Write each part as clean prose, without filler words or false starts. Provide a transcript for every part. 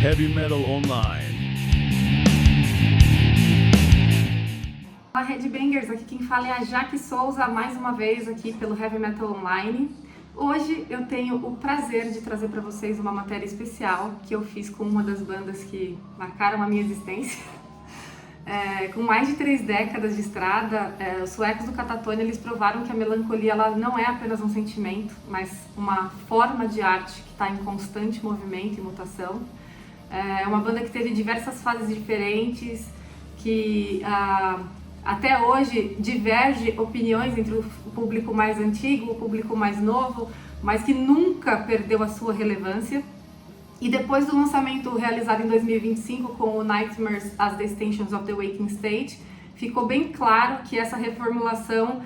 Heavy Metal Online. Olá, Headbangers, aqui quem fala é a Jaque Souza, mais uma vez aqui pelo Heavy Metal Online. Hoje eu tenho o prazer de trazer para vocês uma matéria especial que eu fiz com uma das bandas que marcaram a minha existência. Com mais de 3 décadas de estrada, os suecos do Katatonia, eles provaram que a melancolia ela não é apenas um sentimento, mas uma forma de arte que está em constante movimento e mutação. É uma banda que teve diversas fases diferentes, que até hoje diverge opiniões entre o público mais antigo, o público mais novo, mas que nunca perdeu a sua relevância. E depois do lançamento realizado em 2025 com o Nightmares as the Extensions of the Waking State, ficou bem claro que essa reformulação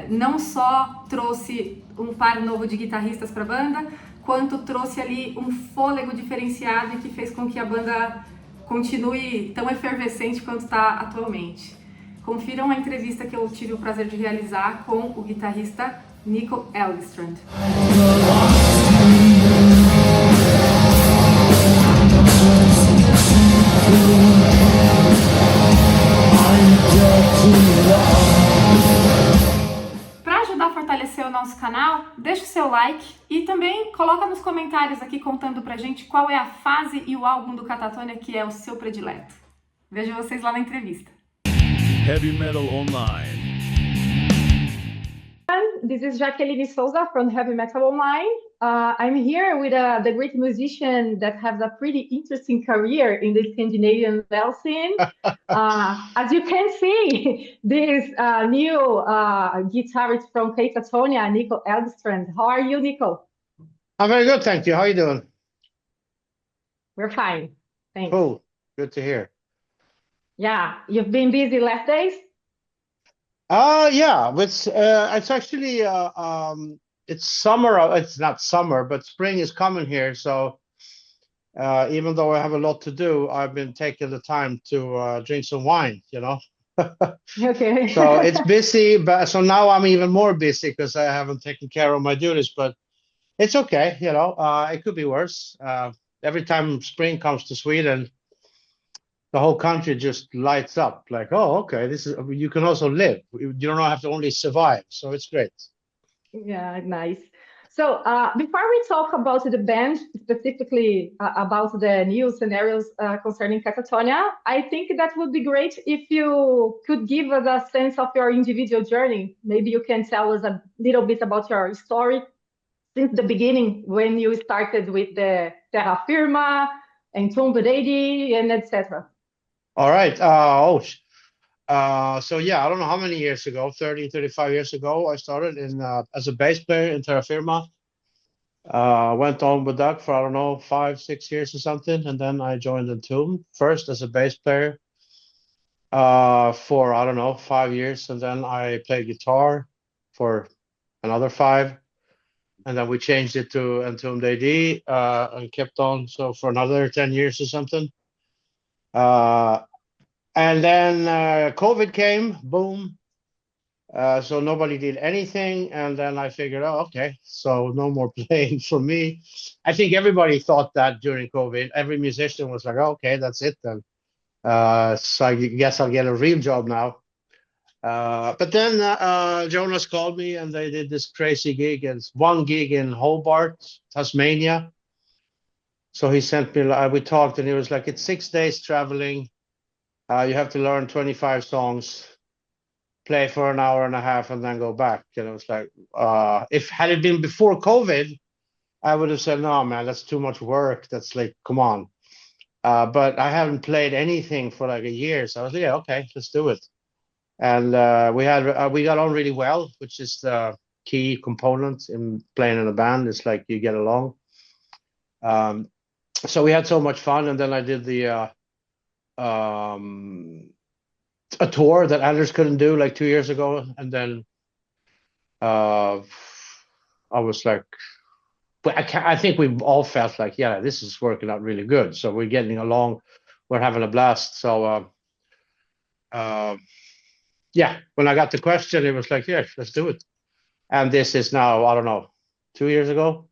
não só trouxe um par novo de guitarristas para a banda, quanto trouxe ali um fôlego diferenciado e que fez com que a banda continue tão efervescente quanto está atualmente. Confiram a entrevista que eu tive o prazer de realizar com o guitarrista Nico Elgstrand. Para ajudar a fortalecer o nosso canal, deixa o seu like e também coloca nos comentários aqui contando pra gente qual é a fase e o álbum do Katatonia que é o seu predileto. Vejo vocês lá na entrevista. Heavy Metal Online. This is Jaqueline Souza from Heavy Metal Online. I'm here with the great musician that has a pretty interesting career in the Scandinavian metal scene. As you can see, this new guitarist from Katatonia, Nico Elgstrand. How are you, Nico? I'm very good, thank you. How are you doing? We're fine, thanks. Cool, good to hear. Yeah, you've been busy last days? Yeah, it's actually it's summer. It's not summer, but spring is coming here. So even though I have a lot to do, I've been taking the time to drink some wine. Okay. So it's busy, but so now I'm even more busy because I haven't taken care of my duties. But it's okay. It could be worse. Every time spring comes to Sweden, the whole country just lights up like, oh, okay, you can also live. You don't have to only survive. So it's great. Yeah, nice. So before we talk about the band, specifically about the new scenarios concerning Katatonia, I think that would be great if you could give us a sense of your individual journey. Maybe you can tell us a little bit about your story since the beginning, when you started with the Terra Firma, Entombed A.D, and etc. All right. So yeah, I don't know how many years ago, 30, 35 years ago, I started as a bass player in Terra Firma. Went on with that for, I don't know, 5, 6 years or something. And then I joined Entombed first as a bass player for, I don't know, 5 years. And then I played guitar for another 5. And then we changed it to Entombed A.D and kept on so for another 10 years or something. And then COVID came, boom. So nobody did anything. And then I figured, oh, okay, so no more playing for me. I think everybody thought that during COVID. Every musician was like, oh, okay, that's it then. So I guess I'll get a real job now. But then Jonas called me and they did this crazy gig. It's one gig in Hobart, Tasmania. So he sent me, we talked and he was like, it's 6 days traveling. You have to learn 25 songs, play for an hour and a half, and then go back. And it was like, had it been before COVID, I would have said, no, man, that's too much work. That's like, come on. But I haven't played anything for like a year. So I was like, yeah, okay, let's do it. And we got on really well, which is the key component in playing in a band. It's like you get along. So we had so much fun. And then I did a tour that Anders couldn't do like 2 years ago. And then I was like, I think we all felt like, yeah, this is working out really good. So we're getting along. We're having a blast. So yeah, when I got the question, it was like, yeah, let's do it. And this is now, I don't know, 2 years ago.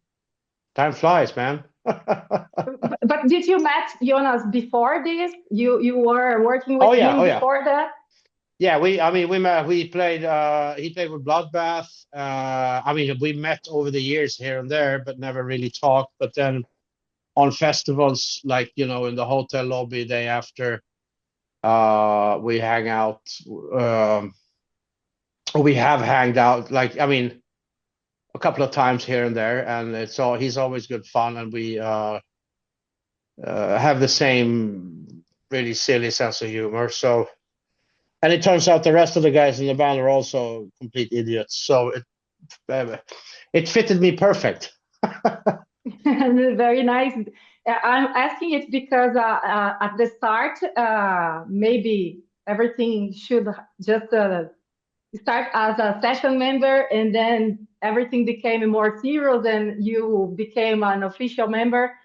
Time flies, man. But did you met Jonas before this? You were working with Oh yeah, him oh yeah. before that? Yeah, we met, we played, he played with Bloodbath. I mean, we met over the years here and there, but never really talked. But then on festivals, like, you know, in the hotel lobby day after, we hang out, we have hanged out, like, I mean, a couple of times here and there, and he's always good fun, and we have the same really silly sense of humor. So, and it turns out the rest of the guys in the band are also complete idiots. So it fitted me perfect. Very nice. I'm asking it because at the start, maybe everything should just start as a session member, and then everything became more serious, and you became an official member.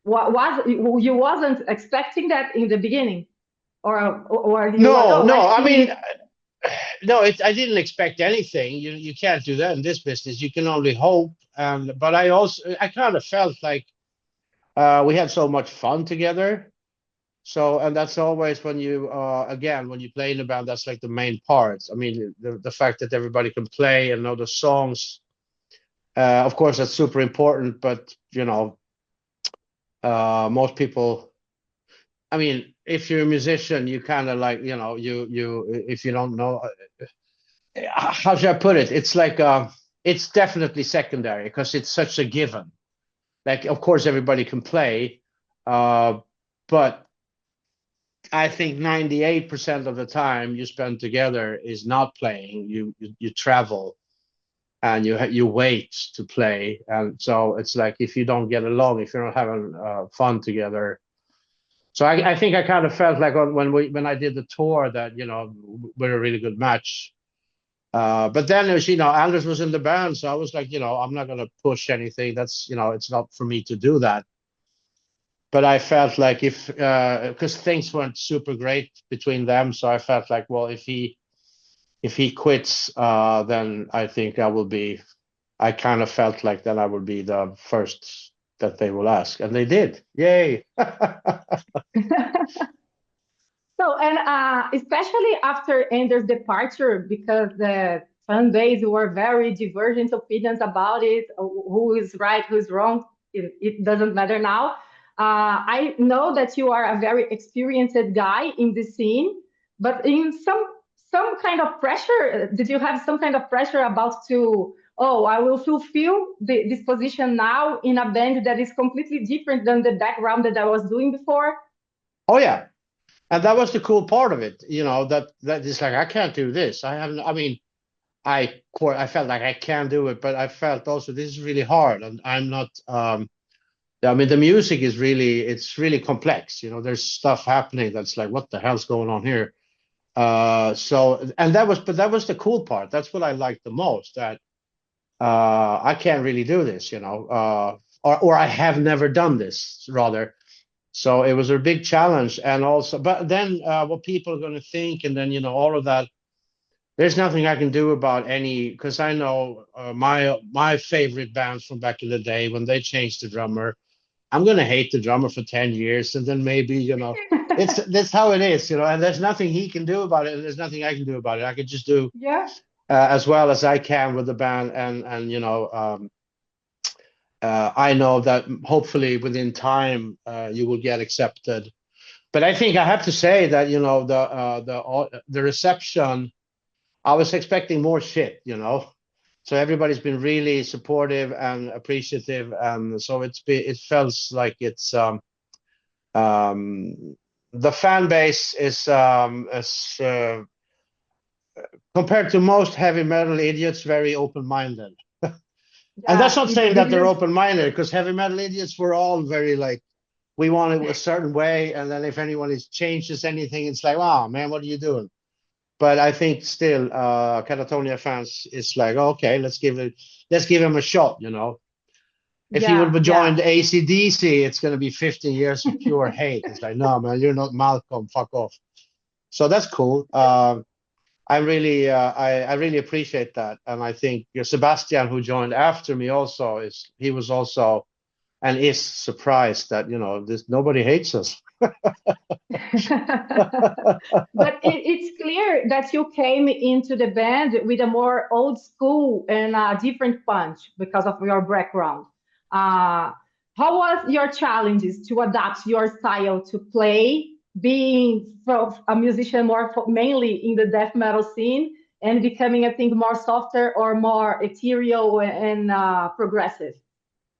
You wasn't expecting that in the beginning, or you was, No, oh, no. let's I mean, see. no. I didn't expect anything. You can't do that in this business. You can only hope. But I kind of felt like we had so much fun together. So, and that's always when you, again, when you play in a band, that's like the main part. I mean, the fact that everybody can play and know the songs, of course, that's super important. But, you know, most people, I mean, if you're a musician, you kind of like, you know, if you don't know, how should I put it? It's like, it's definitely secondary because it's such a given. Like, of course, everybody can play, but I think 98% of the time you spend together is not playing. You travel and you wait to play, and so it's like if you don't get along, if you're not having fun together. So I think I kind of felt like when I did the tour that, you know, we're a really good match. But then, as you know, Anders was in the band, so I was like, you know, I'm not gonna push anything. That's, you know, it's not for me to do that. But I felt like if because things weren't super great between them, so I felt like, well, if he quits, then I think I will be. I kind of felt like then I would be the first that they will ask, and they did. Yay! So, and especially after Ender's departure, because the fan base were very divergent opinions about it, who is right, who's wrong, it doesn't matter now. I know that you are a very experienced guy in the scene, but in some kind of pressure, did you have some kind of pressure about to, oh, I will fulfill this position now in a band that is completely different than the background that I was doing before? Oh yeah, and that was the cool part of it. You know, that is like I can't do this. I haven't. I mean, I felt like I can do it, but I felt also this is really hard, and I'm not. I mean, the music is it's really complex. You know, there's stuff happening that's like, what the hell's going on here? So, and but that was the cool part. That's what I liked the most. That I can't really do this, you know, or I have never done this rather. So it was a big challenge, and also, but then what people are going to think, and then, you know, all of that. There's nothing I can do about any, because I know my favorite bands from back in the day when they changed the drummer. I'm gonna hate the drummer for 10 years, and then maybe, you know, that's how it is, you know, and there's nothing he can do about it, and there's nothing I can do about it. I could just do Yeah. as well as I can with the band, and you know, I know that hopefully within time you will get accepted. But I think I have to say that, you know, the reception, I was expecting more shit, you know. So everybody's been really supportive and appreciative, and so it feels like it's the fan base is compared to most heavy metal idiots, very open-minded. And that's Yeah, not saying that they're open-minded, because heavy metal idiots were all very like, we want it a certain way, and then if anyone changes anything, it's like, oh man, what are you doing? But I think still, Katatonia fans is like, okay, let's give him a shot, you know. If he would have joined AC/DC, it's going to be 15 years of pure hate. It's like, no, man, you're not Malcolm, fuck off. So that's cool. I really appreciate that, and I think Sebastian, who joined after me, also he was also and is surprised that nobody hates us. But it's clear that you came into the band with a more old school and a different punch because of your background. How was your challenges to adapt your style to play, being a musician more mainly in the death metal scene and becoming, I think, more softer or more ethereal and progressive?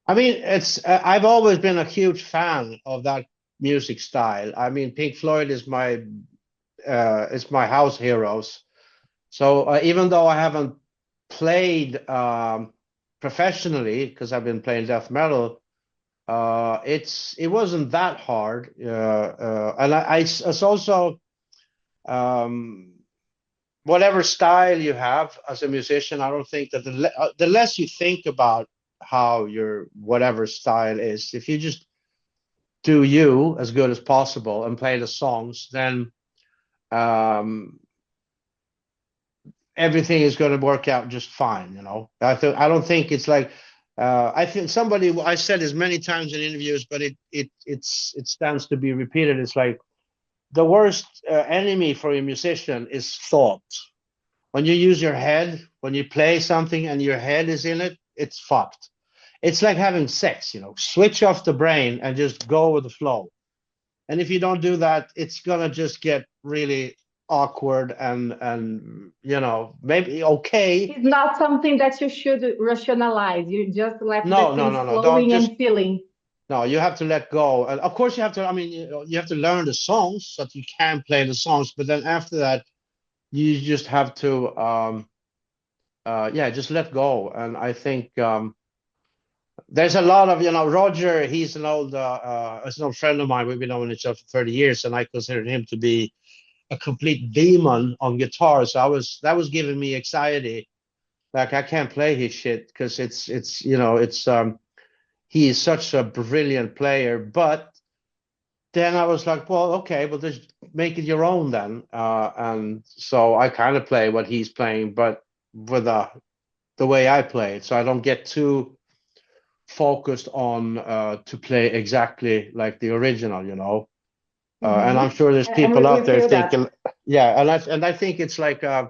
I mean, I've always been a huge fan of that music style. I mean, Pink Floyd is my house heroes. So even though I haven't played professionally, because I've been playing death metal, it wasn't that hard. And it's also whatever style you have as a musician. I don't think that the less you think about how your whatever style is, if you just do you as good as possible and play the songs, then everything is going to work out just fine. I don't think it's like I think I said this many times in interviews, but it stands to be repeated. It's like the worst enemy for a musician is thought. When you use your head, when you play something and your head is in it, it's fucked. It's like having sex, switch off the brain and just go with the flow. And if you don't do that, it's gonna just get really awkward and maybe okay. It's not something that you should rationalize. You just let No, the things no. flowing and feeling. No, you have to let go. And of course you have to, I mean, you have to learn the songs so that you can play the songs, but then after that, you just have to just let go. And I think there's a lot of, Roger, he's an old friend of mine. We've been knowing each other for 30 years, and I consider him to be a complete demon on guitar. So that was giving me anxiety. Like I can't play his shit because he is such a brilliant player. But then I was like, well, okay, but just make it your own then. And so I kind of play what he's playing, but with the way I play it. So I don't get too focused on to play exactly like the original, and I'm sure there's people out there thinking, yeah, and I think it's like, I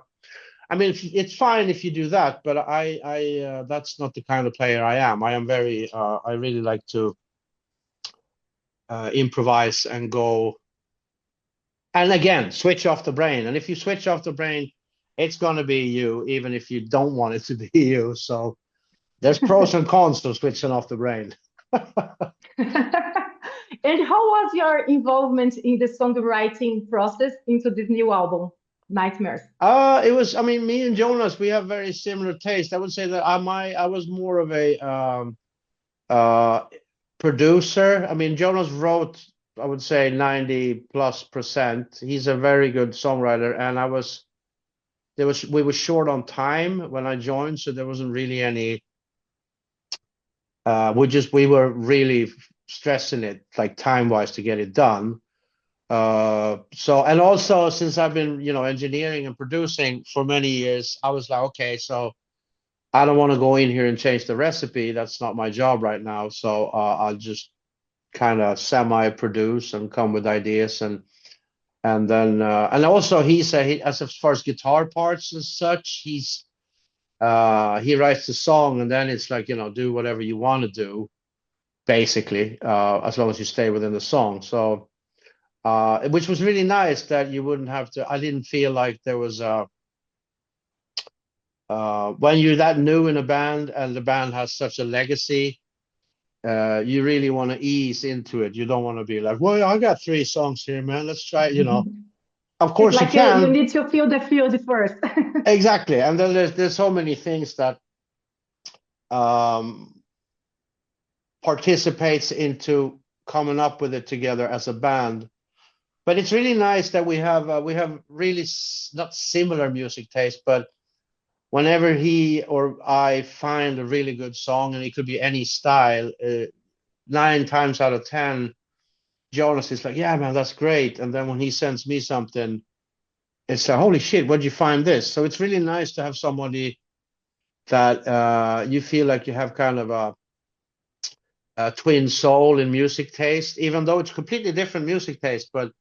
mean, it's fine if you do that, but I that's not the kind of player I am. I am very, I really like to improvise and go, and again, switch off the brain. And if you switch off the brain, it's gonna be you, even if you don't want it to be you. So there's pros and cons to switching off the brain. And how was your involvement in the songwriting process into this new album, Nightmares? It was, I mean, me and Jonas, we have very similar taste. I would say that I was more of a producer. I mean, Jonas wrote, I would say 90+%. He's a very good songwriter, and we were short on time when I joined, so there wasn't really any. We were really stressing it, like time-wise, to get it done. So, and also since I've been, engineering and producing for many years, I was like, okay, so I don't want to go in here and change the recipe. That's not my job right now. So I'll just kind of semi-produce and come with ideas, and then and also as far as guitar parts and such, he writes the song, and then it's like, do whatever you want to do, basically, as long as you stay within the song. So, which was really nice that you wouldn't have to. I didn't feel like there was when you're that new in a band and the band has such a legacy, you really want to ease into it. You don't want to be like, well, I got 3 songs here, man. Let's try it, Of course, it's like you can. You need to feel the field first. Exactly, and then there's so many things that participates into coming up with it together as a band. But it's really nice that we have really not similar music taste, but whenever he or I find a really good song, and it could be any style, 9 times out of 10, Jonas is like, yeah, man, that's great. And then when he sends me something, it's like, holy shit, where'd you find this? So it's really nice to have somebody that you feel like you have kind of twin soul in music taste, even though it's completely different music taste. But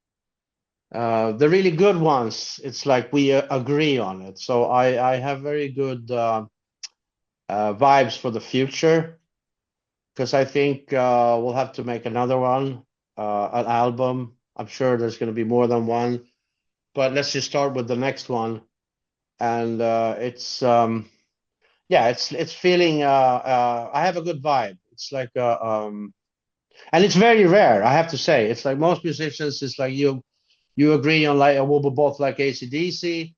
the really good ones, it's like we agree on it. So I have very good vibes for the future, because I think we'll have to make another one, an album. I'm sure there's going to be more than one, but let's just start with the next one. And it's feeling. I have a good vibe. It's like and it's very rare, I have to say. It's like most musicians, it's like you agree on like we both like AC/DC,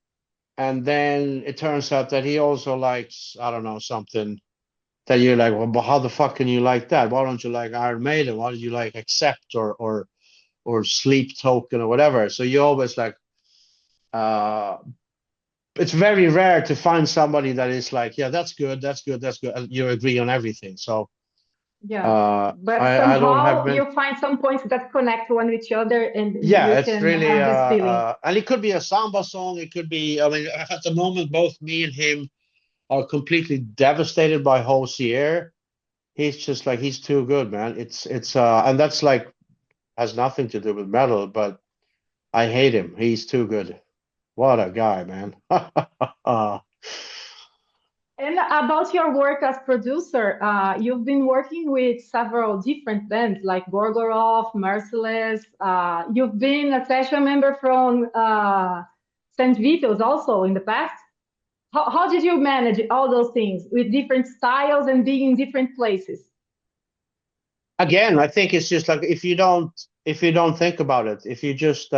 and then it turns out that he also likes, I don't know, something that you're like, well, but how the fuck can you like that? Why don't you like Iron Maiden? Why do you like Accept or Sleep Token or whatever? So you always like, it's very rare to find somebody that is like, yeah, that's good, that's good, that's good. And you agree on everything. So Yeah, but I don't have somehow many. you find some points that connect one with each other, and Yeah, you it's can really have this feeling. and it could be a samba song. It could be, I mean, at the moment, both me and him are completely devastated by Hosier. He's just like, he's too good, man. It's and that's like has nothing to do with metal, but I hate him. He's too good. What a guy, man. And about your work as producer, you've been working with several different bands like Gorgoroth, Merciless. You've been a session member from St. Vito's also in the past. How did you manage all those things with different styles and being in different places? Again, I think it's just like if you don't think about it, if you just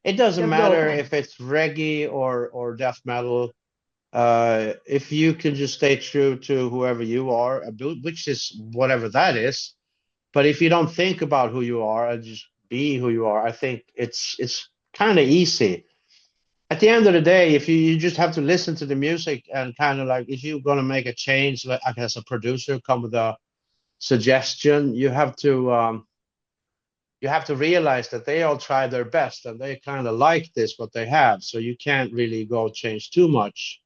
it doesn't Just matter go. if it's reggae or death metal. If you can just stay true to whoever you are, which is whatever that is, but if you don't think about who you are and just be who you are, I think it's kind of easy. At the end of the day, if you just have to listen to the music and kind of like, if you're going to make a change, like as a producer, come with a suggestion, you have to realize that they all try their best and they kind of like this what they have, so you can't really go change too much.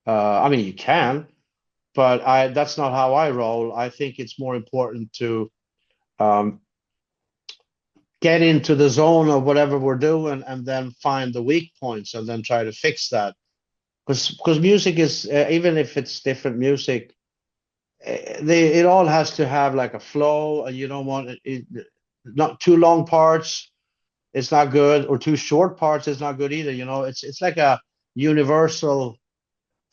I mean, you can, but that's not how I roll. I think it's more important to um, get into the zone of whatever we're doing and then find the weak points and then try to fix that. Because music is, even if it's different music, it all has to have like a flow, and you don't want not too long parts. It's not good, or too short parts is not good either. It's like a universal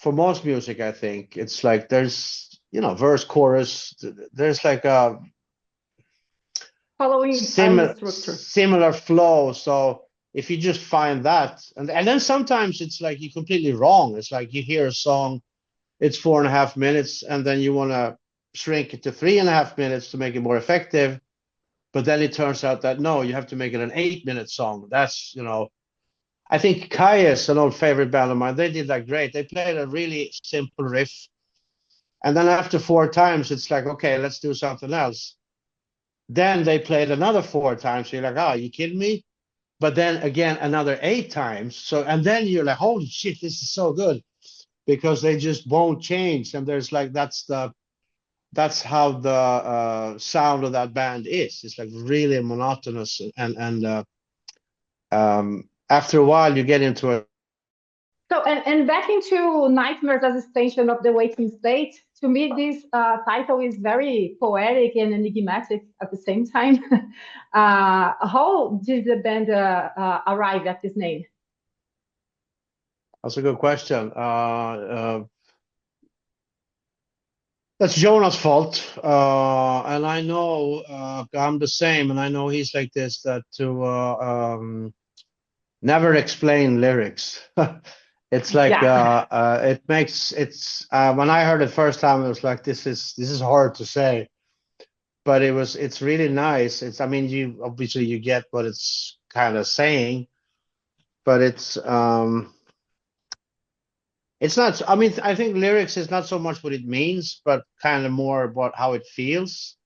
for most music. I think it's like there's verse chorus. There's like a Following a structure. similar flow. So if you just find that, and then sometimes it's like you're completely wrong. It's like you hear a song, it's 4.5 minutes, and then you want to shrink it to 3.5 minutes to make it more effective. But then it turns out that no, you have to make it an 8-minute song. I think Kaius, an old favorite band of mine, they did that great. They played a really simple riff, and then after 4 times, it's like, okay, let's do something else. Then they played another 4 times. So you're like, oh, are you kidding me? But then again, another 8 times. So, and then you're like, holy shit, this is so good, because they just won't change. And there's like, that's how the sound of that band is. It's like really monotonous. And after a while, you get into a. So, and back into Nightmares as extension of the waking state, to me, this title is very poetic and enigmatic at the same time. How did the band arrive at this name? That's a good question. That's Jonah's fault. And I know I'm the same, and I know he's like this, that to never explain lyrics. It's like Yeah. when I heard it first time, it was like, this is hard to say, but it's really nice. I mean, you obviously you get what it's kind of saying, but it's not. I mean, I think lyrics is not so much what it means, but kind of more about how it feels.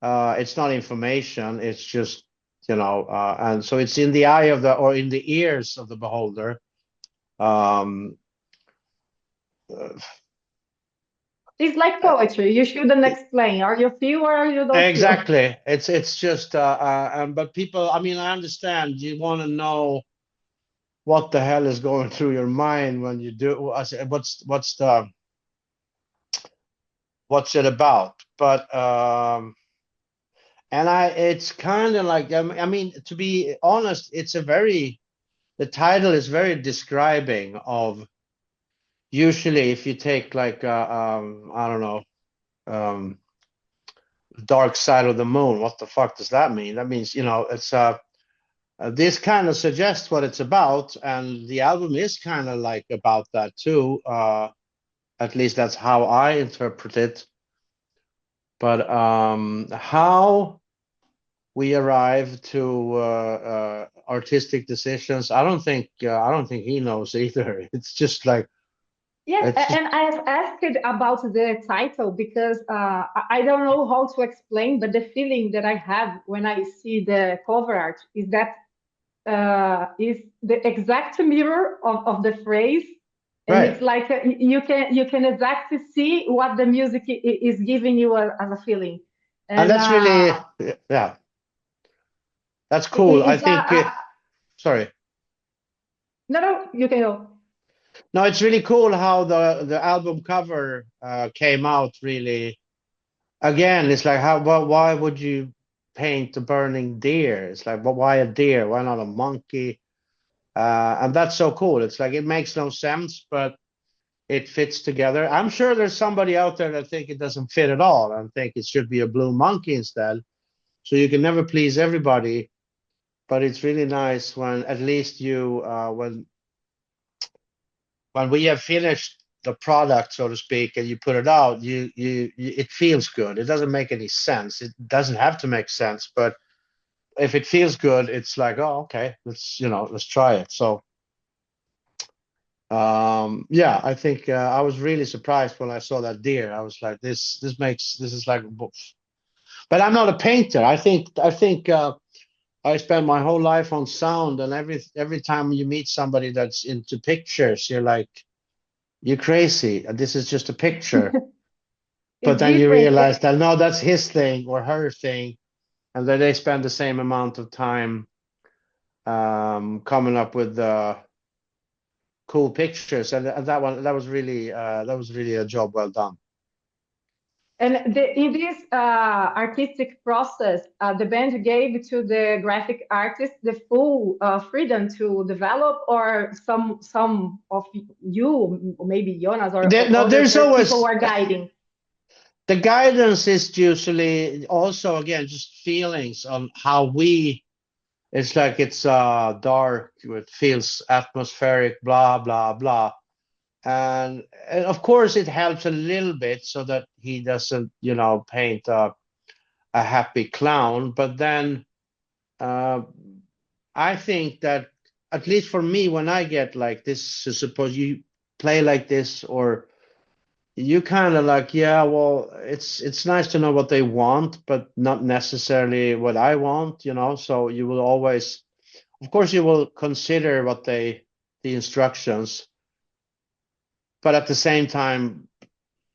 It's not information. It's just, and so it's in the eye of or in the ears of the beholder. Um, It's like poetry. You shouldn't explain, or you feel or you don't feel. Exactly. It's just but people, I mean, I understand you want to know what the hell is going through your mind when you do. I say, what's it about? But and it's kind of like, I mean, to be honest, the title is very describing of, usually if you take like I don't know, dark side of the moon, what the fuck does that mean? That means, it's this kind of suggests what it's about, and the album is kind of like about that too. At least that's how I interpret it. But how we arrive to artistic decisions, I don't think he knows either. It's just like Yes, it's just and I've asked about the title because I don't know how to explain, but the feeling that I have when I see the cover art is that is the exact mirror of the phrase, and it's right. like you can exactly see what the music is giving you as a feeling, And and that's really, yeah, that's cool. I it's think, sorry. no, you can go. No, it's really cool how the album cover came out. Really, again, it's like why would you paint a burning deer? It's like, but why a deer? Why not a monkey? And that's so cool. It's like it makes no sense, but it fits together. I'm sure there's somebody out there that think it doesn't fit at all and think it should be a blue monkey instead. So you can never please everybody, but it's really nice when at least you when we have finished the product, so to speak, and you put it out, you it feels good. It doesn't make any sense. It doesn't have to make sense, but if it feels good, it's like, oh, okay, let's try it. So yeah, I think I was really surprised when I saw that deer. I was like, this is like, but I'm not a painter. I think I spend my whole life on sound, and every time you meet somebody that's into pictures, you're like, you're crazy. This is just a picture. But It's then you different. realize that no, that's his thing or her thing, and then they spend the same amount of time coming up with cool pictures, and that was really a job well done. And in this artistic process, the band gave to the graphic artist the full freedom to develop, or some of you, maybe Jonas or No, other there's people always were guiding. the guidance is usually also again just feelings on how we. It's like it's dark, it feels atmospheric, blah blah blah. And of course it helps a little bit so that he doesn't paint a happy clown, but then uh, I think that at least for me, when I get like this, so suppose you play like this, or you kind of like, yeah, well, it's nice to know what they want but not necessarily what I want, so you will always, of course, you will consider the instructions, but at the same time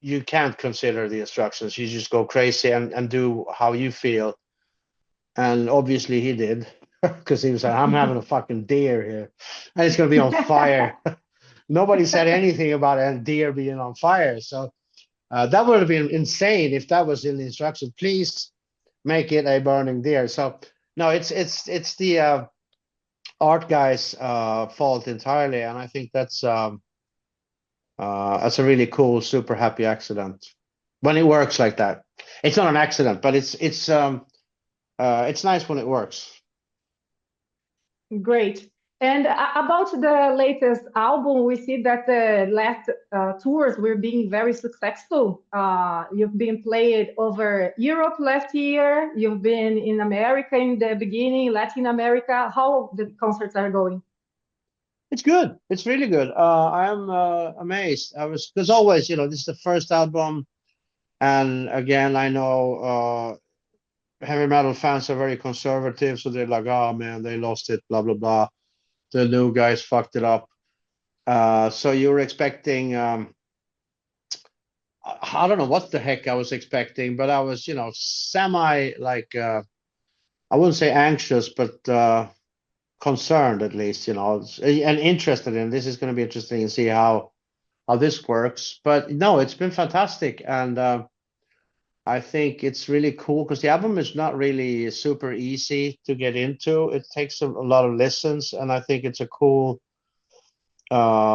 you can't consider the instructions. You just go crazy and do how you feel. And obviously he did, because he was like, I'm having a fucking deer here and it's going to be on fire. Nobody said anything about a deer being on fire. So that would have been insane if that was in the instruction. Please make it a burning deer. So no, it's the art guy's fault entirely. And I think that's a really cool, super happy accident when it works like that. It's not an accident, but it's nice when it works. Great. And about the latest album, we see that the last tours were being very successful. You've been played over Europe last year. You've been in America in the beginning, Latin America. How the concerts are going? It's good. It's really good. I'm amazed. Because always, this is the first album, and again, I know heavy metal fans are very conservative, so they're like, "Oh man, they lost it," blah blah blah. The new guys fucked it up. So you're expecting. I don't know what the heck I was expecting, but I was, semi like I wouldn't say anxious, but concerned at least, and interested in this. Is going to be interesting to see how this works. But no, it's been fantastic, and I think it's really cool because the album is not really super easy to get into. It takes a lot of listens, and I think it's a cool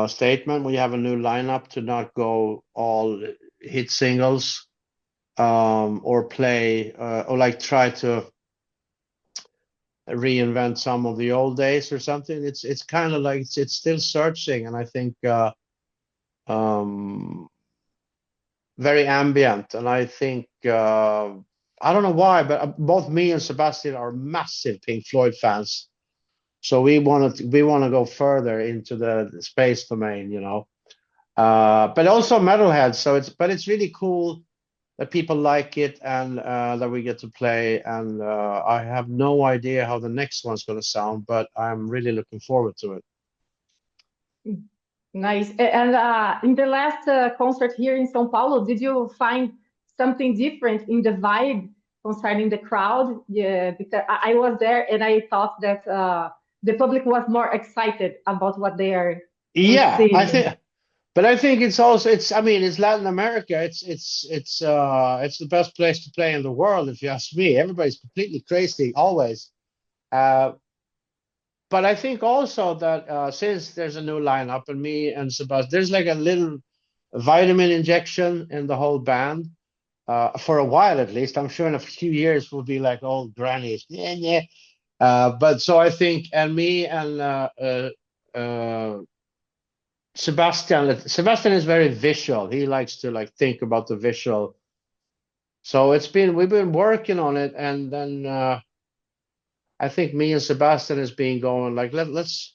statement when you have a new lineup to not go all hit singles, or play or like try to reinvent some of the old days or something. It's kind of like it's still searching, and I think um, very ambient. And I think I don't know why, but both me and Sebastian are massive Pink Floyd fans. So we want to go further into the space domain, but also metalhead. So it's really cool that people like it, and that we get to play. And I have no idea how the next one's going to sound, but I'm really looking forward to it. Nice. And in the last concert here in São Paulo, did you find something different in the vibe concerning the crowd? Yeah, because I was there and I thought that the public was more excited about what they are Yeah, seeing. I think it's also it's Latin America. It's the best place to play in the world, if you ask me. Everybody's completely crazy always. But I think also that since there's a new lineup, and me and Sebastian, there's like a little vitamin injection in the whole band, for a while at least. I'm sure in a few years we'll be like old grannies. Yeah, yeah. But so I think, and me and Sebastian is very visual. He likes to like think about the visual. So we've been working on it, and then I think me and Sebastian has been going like let's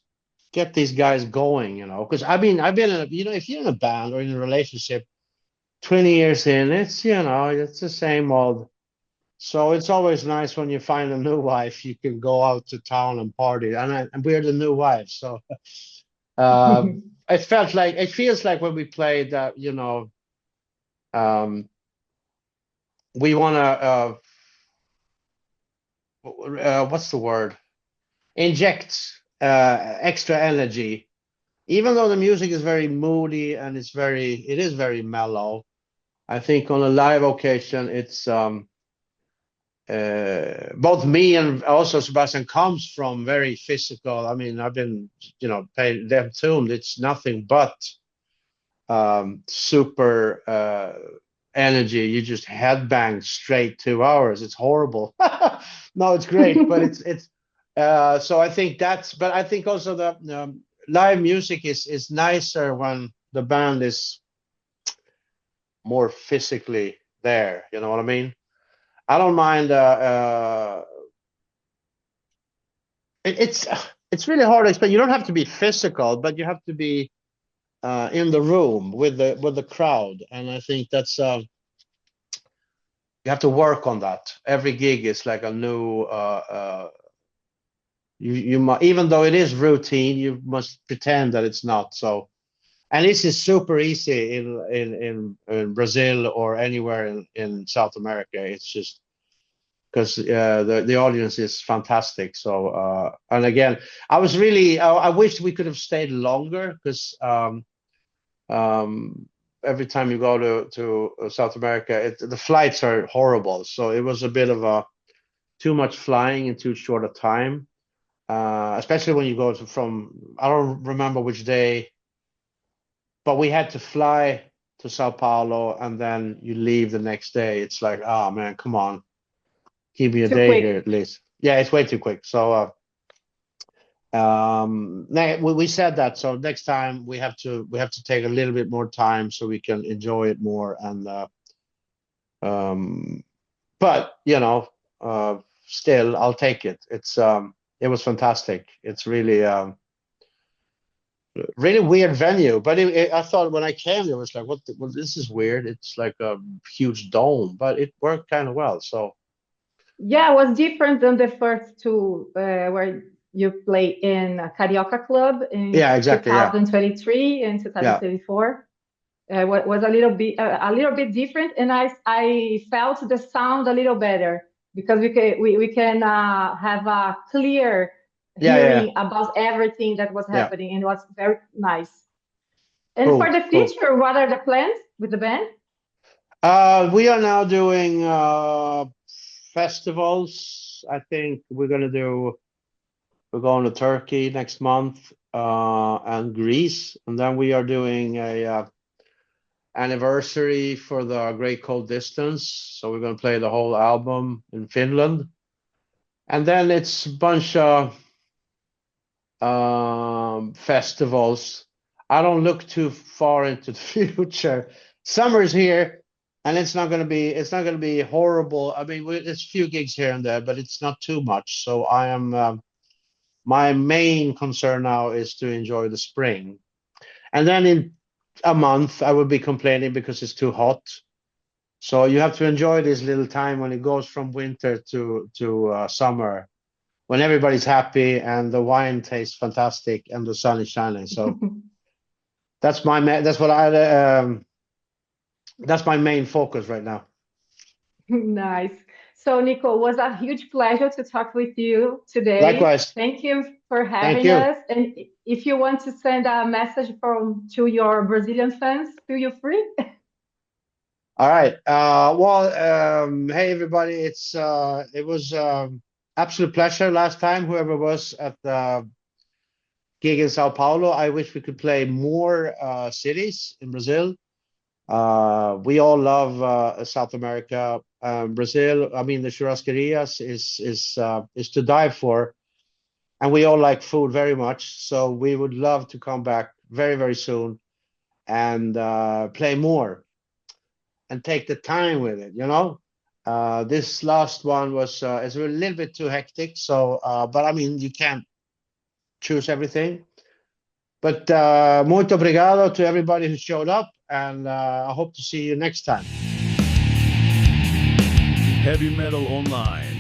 get these guys going, because I've been in if you're in a band or in a relationship 20 years in, it's it's the same old. So it's always nice when you find a new wife, you can go out to town and party, and we're the new wives. So it feels like when we played that, we want to what's the word? Inject extra energy, even though the music is very moody and it is very mellow. I think on a live occasion, it's both me and also Sebastian comes from very physical. I mean, I've been, playing them tuned. It's nothing but super energy. You just headbang straight 2 hours. It's horrible. No, it's great, but it's so I think but I think also the live music is nicer when the band is more physically there. You know what I mean? I don't mind. It's really hard to explain. You don't have to be physical, but you have to be in the room with the crowd, and I think that's you have to work on that. Every gig is like a new. You even though it is routine, you must pretend that it's not so. And this is super easy in Brazil or anywhere in South America. It's just because the audience is fantastic. So and again, I wish we could have stayed longer, because every time you go to South America, the flights are horrible. So it was a bit of too much flying in too short a time, especially when you go from, I don't remember which day, but we had to fly to Sao Paulo and then you leave the next day. It's like, oh man, come on, give me a day here at least. Yeah, it's way too quick. So we said that. So next time we have to take a little bit more time so we can enjoy it more. And but still, I'll take it. It was fantastic. It's really really weird venue, but I thought when I came there, it was like, well, this is weird. It's like a huge dome, but it worked kind of well. So yeah, it was different than the first two where you play in a Carioca Club in yeah, exactly, 2023 and yeah. 2024. was a little bit different, and I felt the sound a little better because we can have a clear Yeah, hearing about everything that was yeah. happening, and it was very nice. And for Cool, the cool. future, what are the plans with the band? We are now doing festivals. I think we're going to Turkey next month, and Greece, and then we are doing a anniversary for the Great Cold Distance. So we're going to play the whole album in Finland, and then it's a bunch of festivals. I don't look too far into the future. Summer's here, and it's not going to be horrible. I mean, it's a few gigs here and there, but it's not too much. So I am my main concern now is to enjoy the spring, and then in a month I will be complaining because it's too hot. So you have to enjoy this little time when it goes from winter to summer, when everybody's happy and the wine tastes fantastic and the sun is shining. So that's my main focus right now. Nice. So, Nico, it was a huge pleasure to talk with you today. Likewise. Thank you for Thank having you. us. And if you want to send a message to your Brazilian fans, feel free. All right. Hey everybody, it was absolute pleasure last time. Whoever was at the gig in Sao Paulo, I wish we could play more cities in Brazil. We all love South America, Brazil. I mean, the churrascarias is to die for, and we all like food very much. So we would love to come back very, very soon and play more and take the time with it. This last one was it's a little bit too hectic. So, but I mean, you can't choose everything. But muito obrigado to everybody who showed up, and I hope to see you next time. Heavy Metal Online.